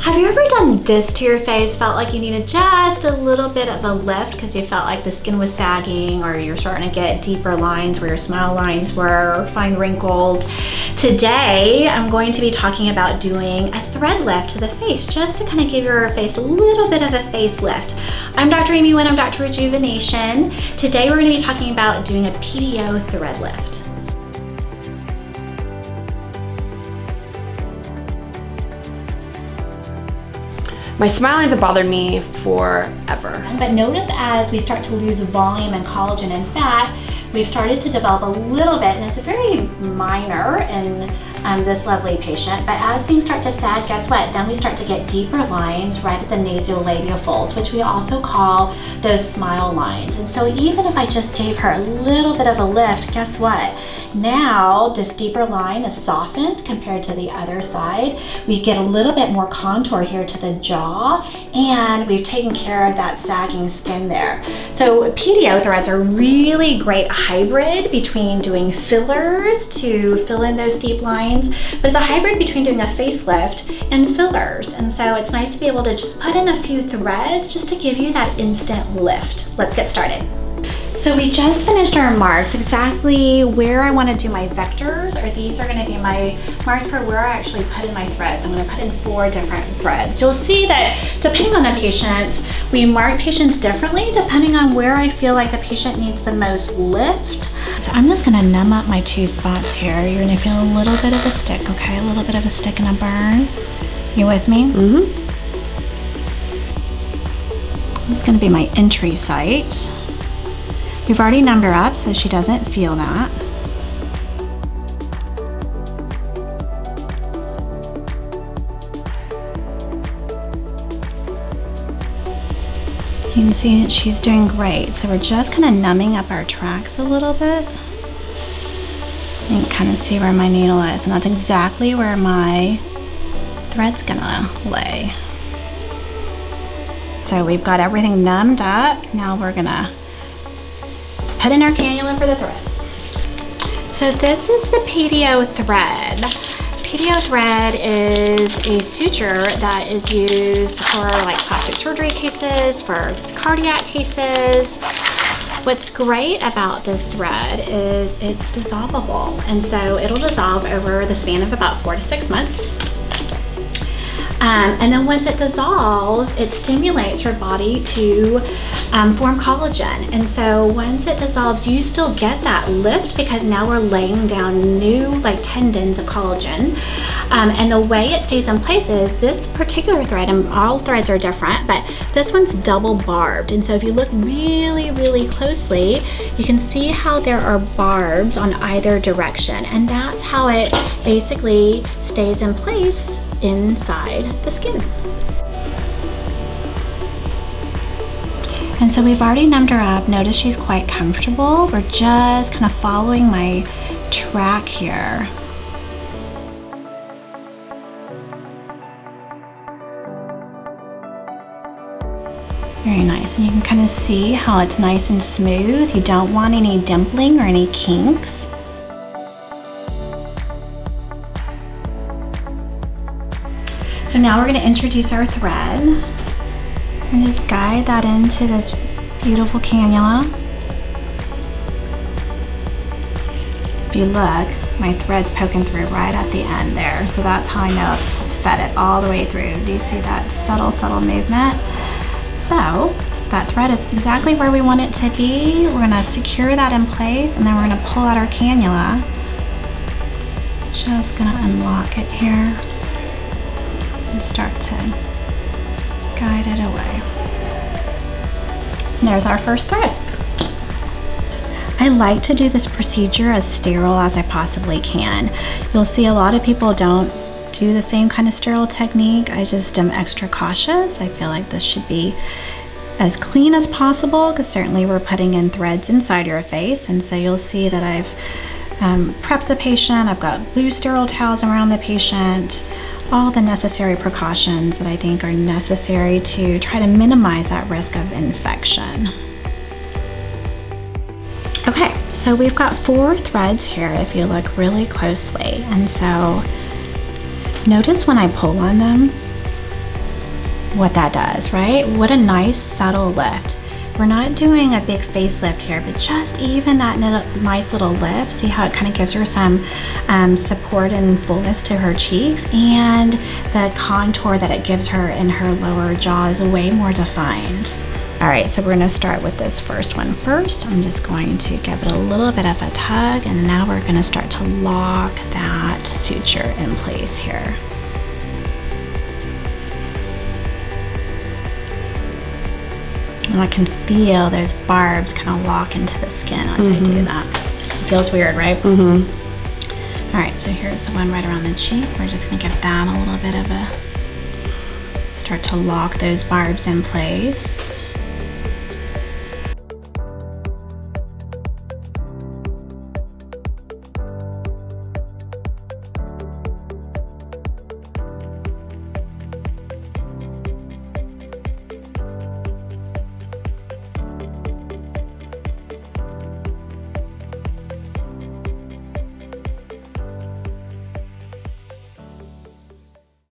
Have you ever done this to your face, felt like you needed just a little bit of a lift because you felt like the skin was sagging, or you're starting to get deeper lines where your smile lines were, or find wrinkles? Today, I'm going to be talking about doing a thread lift to the face, just to kind of give your face a little bit of a facelift. I'm Dr. Amy Nguyen, I'm Dr. Rejuvenation. Today, we're going to be talking about doing a PDO thread lift. My smile lines have bothered me forever. But notice as we start to lose volume and collagen and fat, we've started to develop a little bit, and it's very minor in this lovely patient, but as things start to sag, guess what? Then we start to get deeper lines right at the nasolabial folds, which we also call those smile lines. And so even if I just gave her a little bit of a lift, guess what? Now this deeper line is softened compared to the other side. We get a little bit more contour here to the jaw, and we've taken care of that sagging skin there. So PDO threads are really great hybrid between doing fillers to fill in those deep lines, but it's a hybrid between doing a facelift and fillers. And so it's nice to be able to just put in a few threads just to give you that instant lift. Let's get started. So we just finished our marks. Exactly where I want to do my vectors, or these are going to be my marks for where I actually put in my threads. I'm going to put in 4 different threads. You'll see that depending on the patient, we mark patients differently depending on where I feel like the patient needs the most lift. So I'm just going to numb up my 2 spots here. You're going to feel a little bit of a stick, okay? A little bit of a stick and a burn. You with me? Mm-hmm. This is going to be my entry site. We've already numbed her up so she doesn't feel that. You can see that she's doing great. So we're just kind of numbing up our tracks a little bit. You can kind of see where my needle is, and that's exactly where my thread's gonna lay. So we've got everything numbed up. Now we're gonna put in our cannula for the threads. So this is the PDO thread. PDO thread is a suture that is used for like plastic surgery cases, for cardiac cases. What's great about this thread is it's dissolvable, and so it'll dissolve over the span of about 4 to 6 months. And then once it dissolves, it stimulates your body to form collagen. And so once it dissolves, you still get that lift because now we're laying down new like tendons of collagen. And the way it stays in place is this particular thread, and all threads are different, but this one's double barbed. And so if you look really, really closely, you can see how there are barbs on either direction. And that's how it basically stays in place inside the skin. And so we've already numbed her up. Notice she's quite comfortable. We're just kind of following my track here. Very nice, and you can kind of see how it's nice and smooth. You don't want any dimpling or any kinks. So now we're going to introduce our thread and just guide that into this beautiful cannula. If you look, my thread's poking through right at the end there. So that's how I know I've fed it all the way through. Do you see that subtle, subtle movement? So that thread is exactly where we want it to be. We're going to secure that in place, and then we're going to pull out our cannula. Just going to unlock it here and start to guide it away. And there's our first thread. I like to do this procedure as sterile as I possibly can. You'll see a lot of people don't do the same kind of sterile technique. I just am extra cautious. I feel like this should be as clean as possible because certainly we're putting in threads inside your face. And so you'll see that I've prepped the patient. I've got blue sterile towels around the patient. All the necessary precautions that I think are necessary to try to minimize that risk of infection. Okay, so we've got 4 threads here if you look really closely. And so notice when I pull on them, what that does, right? What a nice subtle lift. We're not doing a big facelift here, but just even that nice little lift. See how it kind of gives her some support and fullness to her cheeks, and the contour that it gives her in her lower jaw is way more defined. All right, so we're gonna start with this first one first. I'm just going to give it a little bit of a tug, and now we're gonna start to lock that suture in place here. And I can feel those barbs kind of lock into the skin as I do that. It feels weird, right? All right, so here's the one right around the cheek. We're just gonna give that a little bit of a, start to lock those barbs in place.